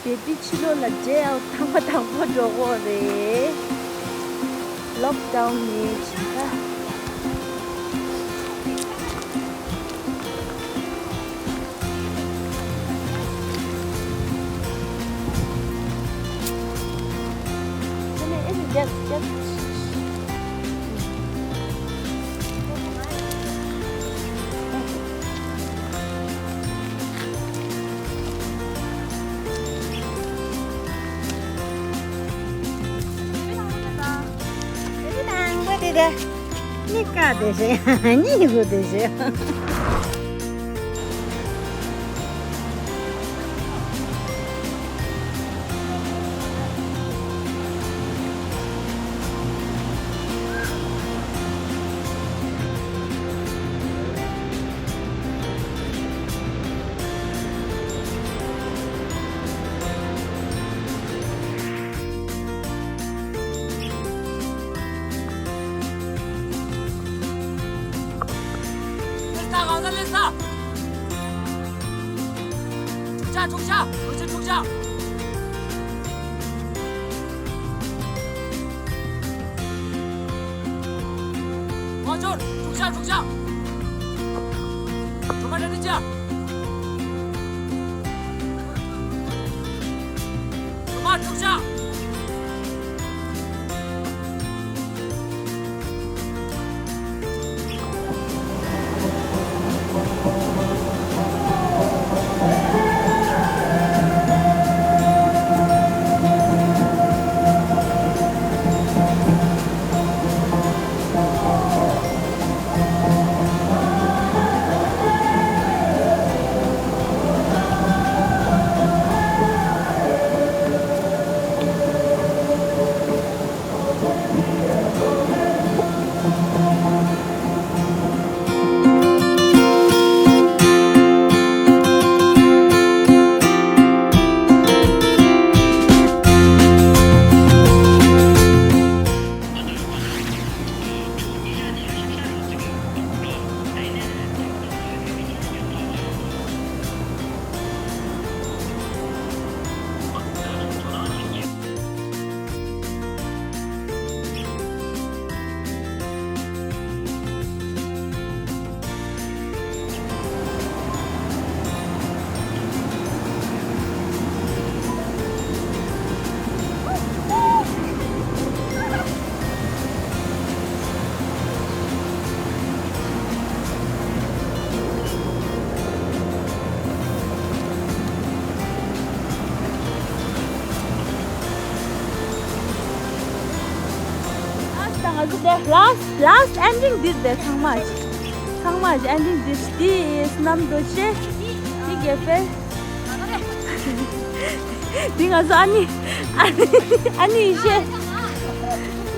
Baby chilo là jail thang po jogo re lockdown ni chika Ini just Ni ka desu ya, ni bu desu ya.冲下！有人冲下！王军，冲下！准备站定架！准备冲下！Last ending this there Sangmaj ending this nam doche ni gefe dinga zo ani she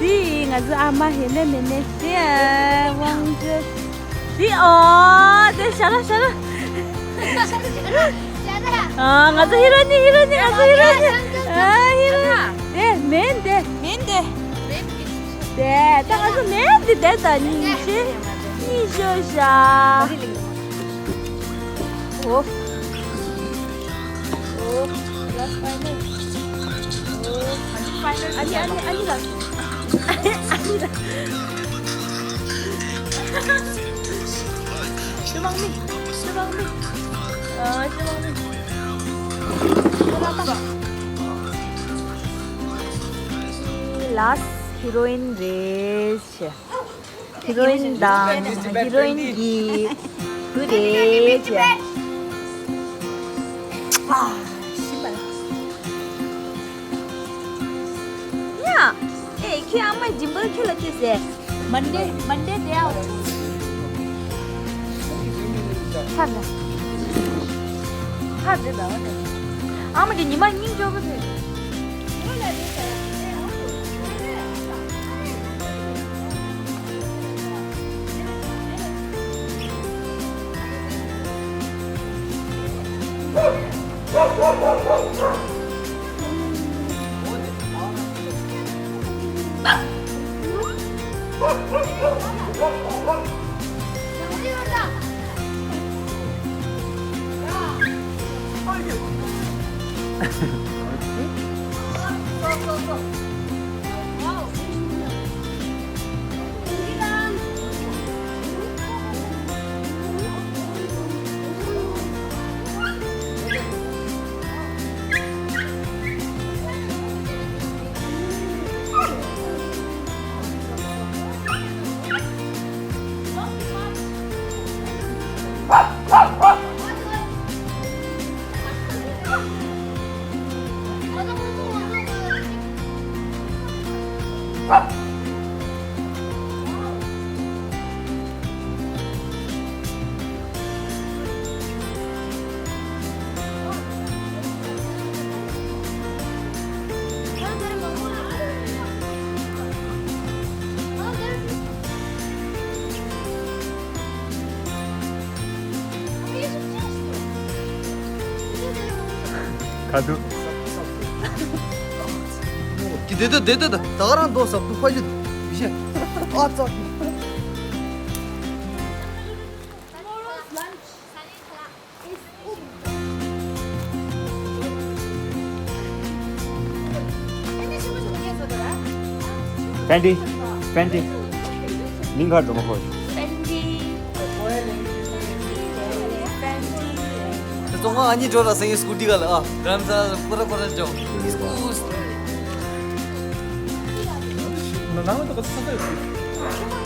dinga zo ama hele mene dia wangje di de shala ngazo hirani men de 네, 당아서 맨디 됐다 니시 니쇼샤. 오, last final. 오, 아니다. 주방미. Last heroine race. Heroine dance. Heroine gift. Good age. 신발. 야, 키 아마 짐벌 킬라치세. Monday day out. 사드 나오네. 아무리 니만 인조거든. 가두. Dedi. Dağıran da saplı paylı bir şey. At at. 팬티. 링가드 좀 먹어. Tonga ani jora sang scooty gal ah. Ram sa pura jo. 나 나만 똑같이 사다.